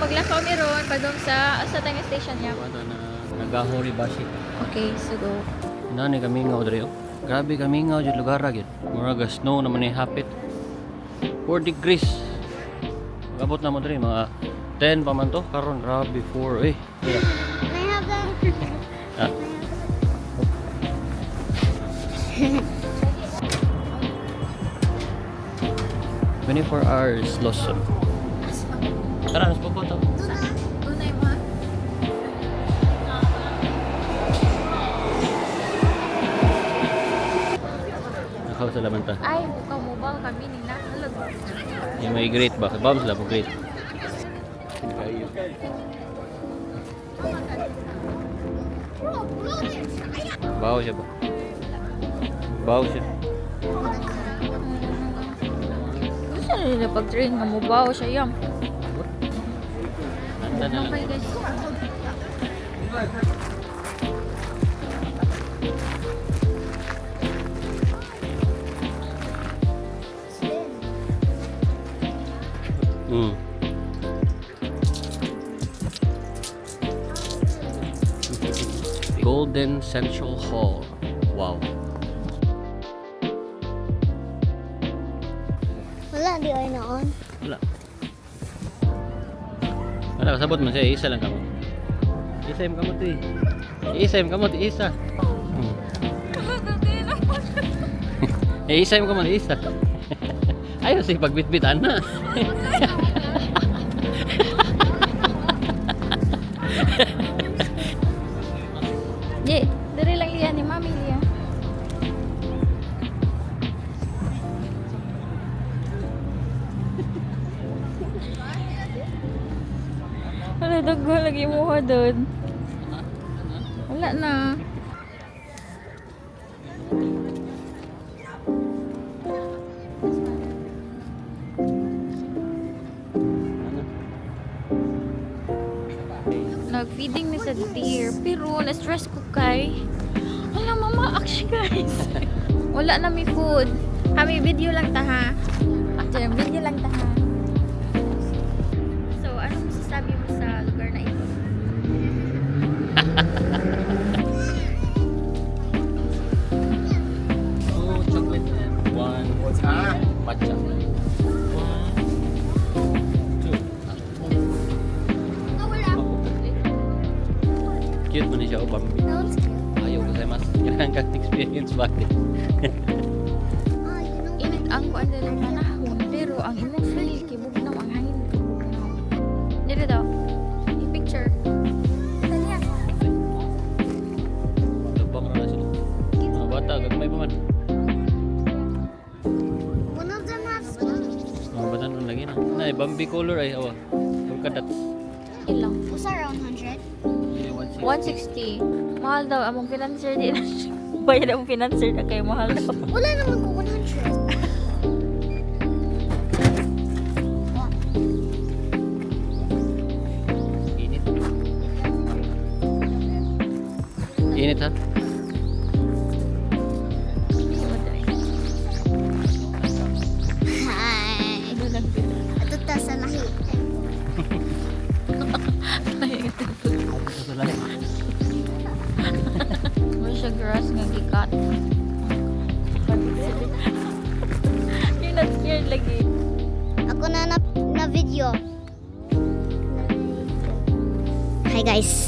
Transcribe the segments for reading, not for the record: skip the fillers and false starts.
maglakaw mi ron padung sa tayong station niya. Ano na nagahori bashi. Okay, so go. Nani kami nga dre. Grabe kami nga jud lugar ra gyud. Murag snow naman ni hapit. 4 degrees. Magabot na mo dre mga 10 pa man to karon grabe 4 eh. Yeah. I have that. Ah. 24 hours Lawson. Tara, mas pupunta. Tunay mo. Nakaw sa laman ta. Ay, buka mo ba kami ni na? Halag. Yung may great ba? Bam sila po great. Baho siya ba? Baho siya. Gusto na nila pag-train nga mo ba o siya yam? Nanda na Okay lang. guys. Mm. Golden Central Hall. Wow. Wala, di ay noon. Wala. Wala, kasabot man siya. Isa lang kamo. Isa yung kamot eh. Isa yung kamot. Isa. Hmm. Isa yung kamot. Isa. Ayaw siya pagbitbitan na. Di, dari lang liya ni Mami liya. Wala, dago lagi mo ka doon. Wala na. Nag-feeding mi sa deer, pero na-stress ko kay. Wala, mama, actually guys. Wala na mi food. Kami video lang ta ha. Actually, video lang ta ha. So, anong masasabi mo sa lugar na ito? Oh, chocolate. One. Matcha. One. Two. Cute mo na siya o Bambi. No, it's cute. Ayaw ko sa'yo mas. Kailangan kang experience ba? Oh, you know. Init ang kuan dali manahon, pero ang imong feel kibugnaw ang hangin kibugnaw. Dito daw. I-picture. Tanya. Labak na sila. Mga bata, gagmay pa man. One of them has one. Mga bata nun lagi na. Nay, Bambi color ay awa. Yung kadats. Ilang? What's around 100? 160. Mahal daw among financer di na. Bayad among financer na kay mahal daw. Wala naman ko 100. Init. Init ha? Hi. Ano lang dito? Ito ta sa lahi. Ito lalim. Wala siya grass nga gikat. You're not scared lagi. Ako na video. Hi guys.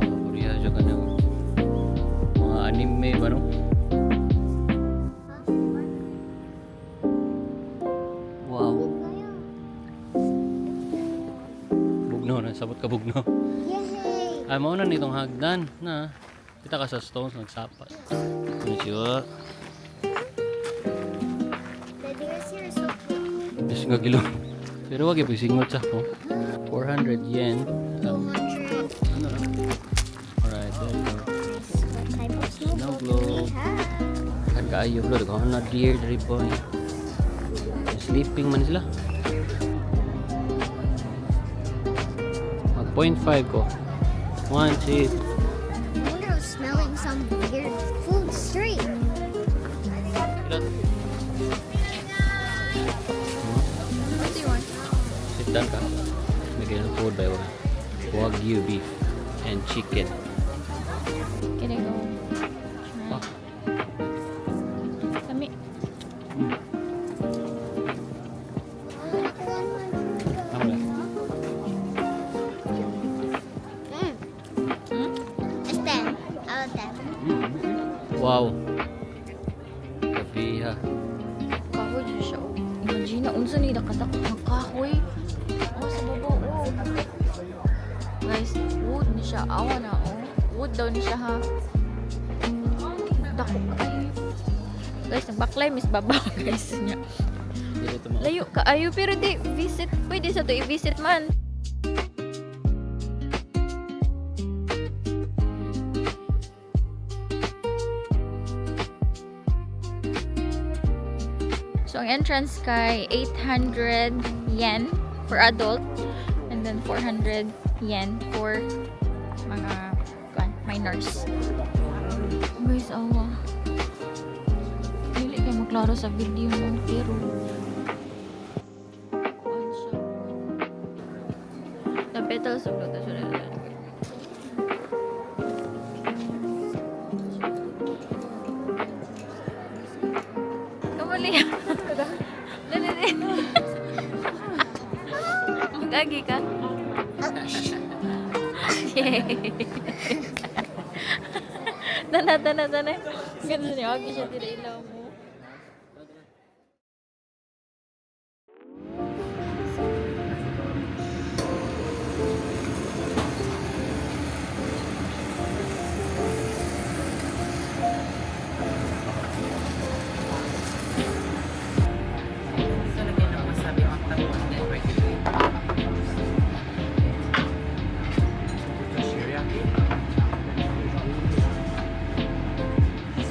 Korea siya ka na. Mga anime ba no? Wow. Bugno na. Sabot ka bugno. Yay! Ay, mauna nitong hagdan na. Kita ka sa stones, nagsapat. Konnichiwa. The deers here are so cute. Yes nga gilo. Pero wag yung singot sa ko. 400 yen. 200. Ano lang? Alright, there you go. What type of snow Snow globe do we globe. have? Kan kaayo bro, ko na deer diri boy. Sleeping man sila. 0.5 ko. One seat. I wonder who's smelling some weird food street. What do you want? Sit down ka. Bigyan ng food by one. Wagyu beef and chicken. Can I go? Ah. Kami. Ano na? It's 10 out of 10. Wow. Kapiha. Kahoy dyan siya. Oh. Imagine na, unsa ni nakatakot ng kahoy. Oh, sa baba, oh. Guys, wood ni siya. Awa na, oh. Wood daw ni siya, ha. Dako kayo. Guys, nagbaklay, miss babaw, guys. Niya. Layo ka, ayo. Pero di, visit. Pwede sa to, i-visit man. So, ang entrance kay 800 yen for adult and then 400 yen for mga minors. Guys, awa. Hindi kayo maklaro sa video mo, pero kuan siya. The petals of lotus. Kamali. Dali. Mag-agi ka? Yay! Tana. Ganun niya. Agi siya tira ilaw mo.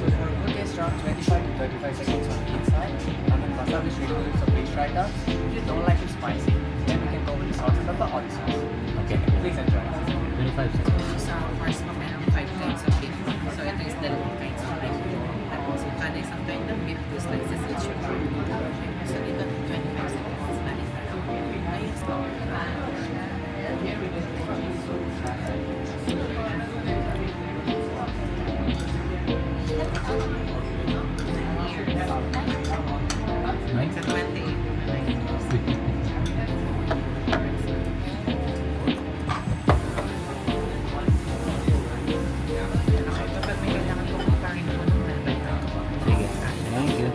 So for food is around 25 to 35 seconds on the inside. And then wasabi is really so please try it out. If you don't like it spicy, then we can go with the salt and pepper or the sauce. Okay. Please enjoy. 25 seconds. Sa horse mo, merong 5 kinds of beef. So, ito is dalawang kinds of beef. Tapos, yung kada isang kind of beef, 2 slices each yung So, dito, 25 seconds na rin. Ayun, slow. Nice. Sa 28. Kapag may kailangan kong pangin mo ng Sige. Thank you.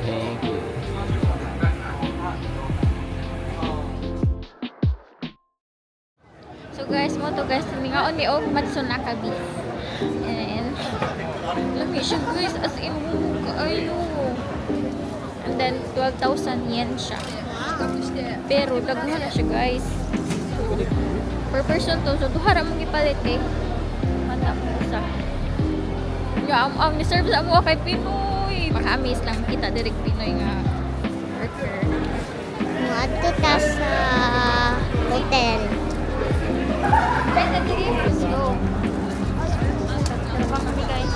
Thank you. So guys, mo to guys, ningaon ni og Matsunaka beef. And lami siya guys, as in kaayo. And then 12,000 yen siya. Pero daghan na siya guys. Per person to, so duha ra mong gipalit eh. Mata mo sa. Ya, ang ni-serve sa mo kay Pinoy. Makamis lang kita direct Pinoy nga worker. Muadto ta sa hotel. Let's go. Trabaho kami guys.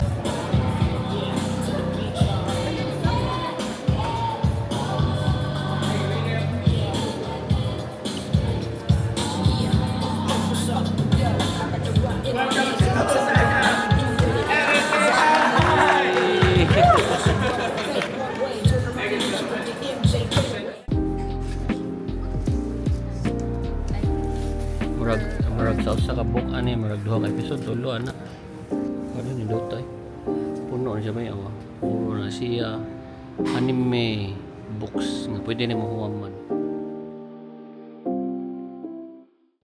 Murag sa usa ka book ani murag duha ka episode tulo ana. Ano ni Dotay? Puno na siya may ama. Puno na siya. anime books nga pwede na mo huwaman.